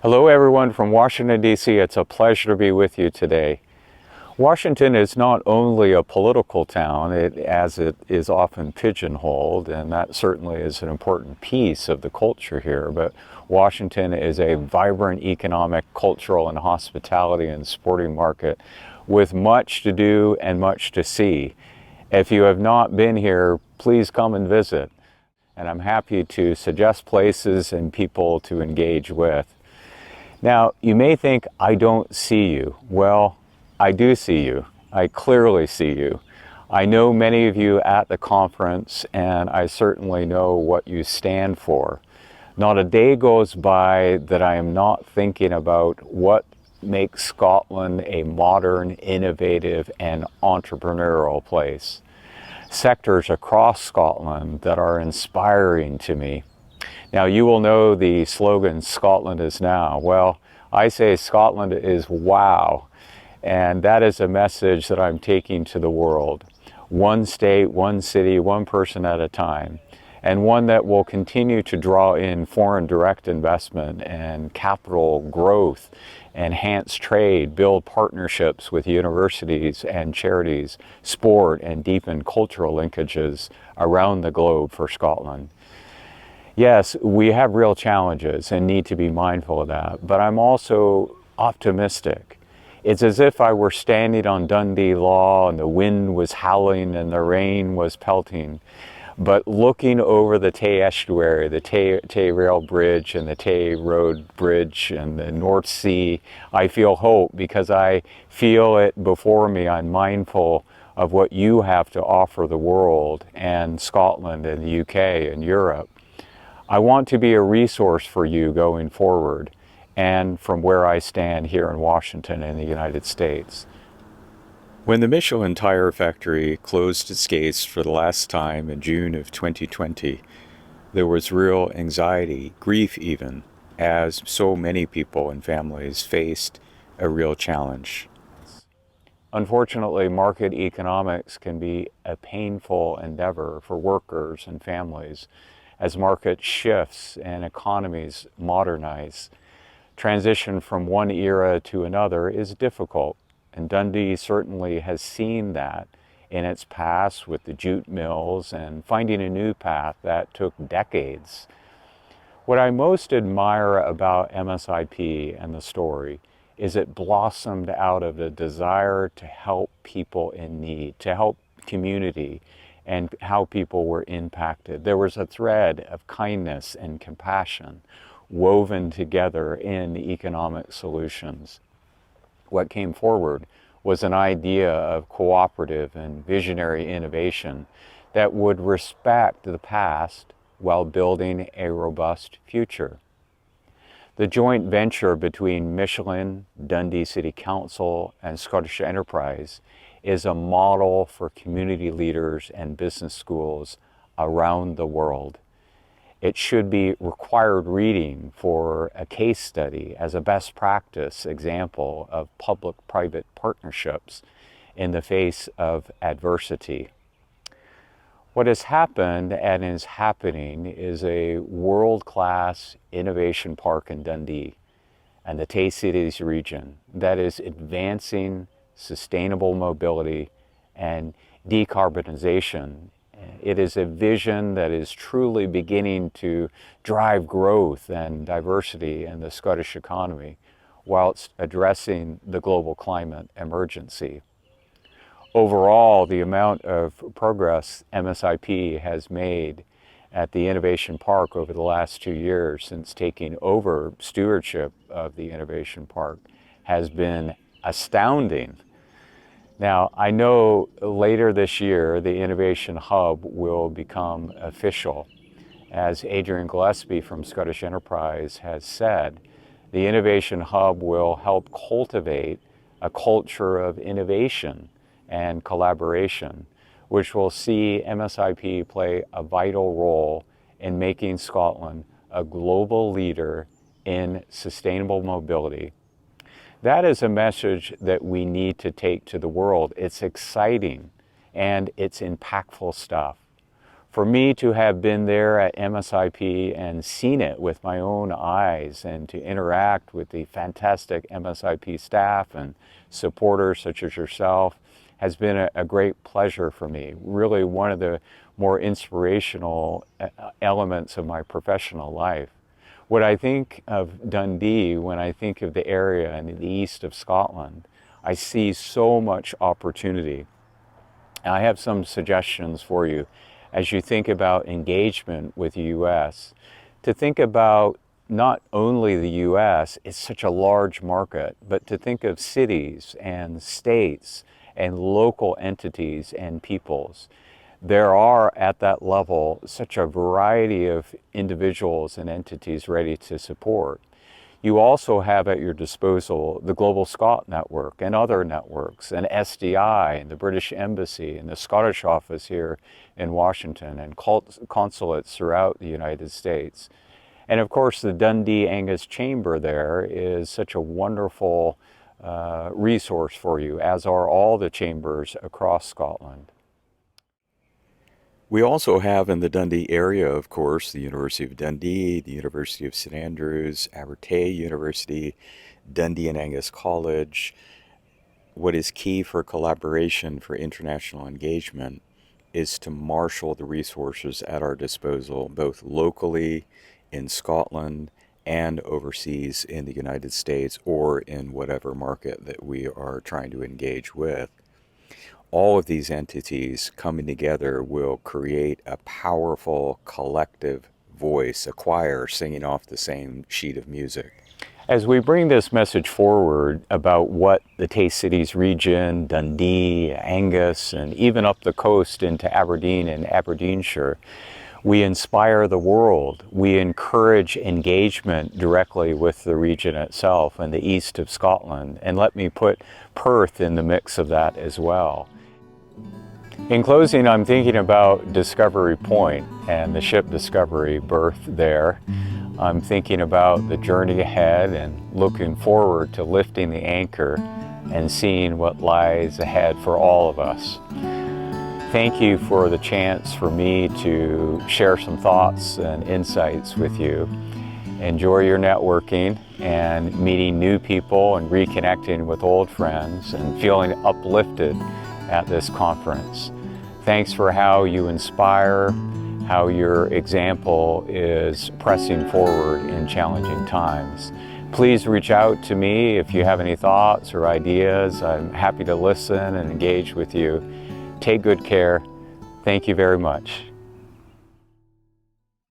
Hello everyone from Washington, D.C. It's a pleasure to be with you today. Washington is not only a political town, as it is often pigeonholed, and that certainly is an important piece of the culture here, but Washington is a vibrant economic, cultural, and hospitality and sporting market with much to do and much to see. If you have not been here, please come and visit, and I'm happy to suggest places and people to engage with. Now, you may think, I don't see you. Well, I do see you. I clearly see you. I know many of you at the conference, and I certainly know what you stand for. Not a day goes by that I am not thinking about what makes Scotland a modern, innovative, and entrepreneurial place. Sectors across Scotland that are inspiring to me. Now, you will know the slogan, Scotland is now. Well, I say Scotland is wow. And that is a message that I'm taking to the world. One state, one city, one person at a time. And one that will continue to draw in foreign direct investment and capital growth, enhance trade, build partnerships with universities and charities, sport, and deepen cultural linkages around the globe for Scotland. Yes, we have real challenges and need to be mindful of that, but I'm also optimistic. It's as if I were standing on Dundee Law and the wind was howling and the rain was pelting, but looking over the Tay estuary, the Tay Rail Bridge and the Tay Road Bridge and the North Sea, I feel hope because I feel it before me. I'm mindful of what you have to offer the world and Scotland and the UK and Europe. I want to be a resource for you going forward and from where I stand here in Washington in the United States. When the Michelin tire factory closed its gates for the last time in June of 2020, there was real anxiety, grief even, as so many people and families faced a real challenge. Unfortunately, market economics can be a painful endeavor for workers and families as market shifts and economies modernize. Transition from one era to another is difficult, and Dundee certainly has seen that in its past with the jute mills and finding a new path that took decades. What I most admire about MSIP and the story is it blossomed out of the desire to help people in need, to help community, and how people were impacted. There was a thread of kindness and compassion woven together in economic solutions. What came forward was an idea of cooperative and visionary innovation that would respect the past while building a robust future. The joint venture between Michelin, Dundee City Council, and Scottish Enterprise is a model for community leaders and business schools around the world. It should be required reading for a case study as a best practice example of public-private partnerships in the face of adversity. What has happened and is happening is a world-class innovation park in Dundee and the Tay Cities region that is advancing sustainable mobility and decarbonization. It is a vision that is truly beginning to drive growth and diversity in the Scottish economy whilst addressing the global climate emergency. Overall, the amount of progress MSIP has made at the Innovation Park over the last 2 years since taking over stewardship of the Innovation Park has been astounding. Now, I know later this year, the Innovation Hub will become official. As Adrian Gillespie from Scottish Enterprise has said, the Innovation Hub will help cultivate a culture of innovation and collaboration, which will see MSIP play a vital role in making Scotland a global leader in sustainable mobility. That is a message that we need to take to the world. It's exciting and it's impactful stuff. For me to have been there at MSIP and seen it with my own eyes and to interact with the fantastic MSIP staff and supporters such as yourself has been a great pleasure for me. Really one of the more inspirational elements of my professional life. What I think of Dundee when I think of the area in the east of Scotland, I see so much opportunity. And I have some suggestions for you as you think about engagement with the U.S. to think about not only the U.S., it's such a large market, but to think of cities and states and local entities and peoples. There are at that level such a variety of individuals and entities ready to support. You also have at your disposal the Global Scot Network and other networks, and SDI and the British Embassy and the Scottish office here in Washington and consulates throughout the United States. And of course the Dundee Angus Chamber there is such a wonderful resource for you, as are all the chambers across Scotland. We also have in the Dundee area, of course, the University of Dundee, the University of St Andrews, Abertay University, Dundee and Angus College. What is key for collaboration for international engagement is to marshal the resources at our disposal, both locally in Scotland and overseas in the United States or in whatever market that we are trying to engage with. All of these entities coming together will create a powerful collective voice, a choir singing off the same sheet of music. As we bring this message forward about what the Tay Cities region, Dundee, Angus, and even up the coast into Aberdeen and Aberdeenshire, we inspire the world. We encourage engagement directly with the region itself and the east of Scotland. And let me put Perth in the mix of that as well. In closing, I'm thinking about Discovery Point and the ship Discovery berth there. I'm thinking about the journey ahead and looking forward to lifting the anchor and seeing what lies ahead for all of us. Thank you for the chance for me to share some thoughts and insights with you. Enjoy your networking and meeting new people and reconnecting with old friends and feeling uplifted at this conference. Thanks for how you inspire, how your example is pressing forward in challenging times. Please reach out to me if you have any thoughts or ideas. I'm happy to listen and engage with you. Take good care. Thank you very much.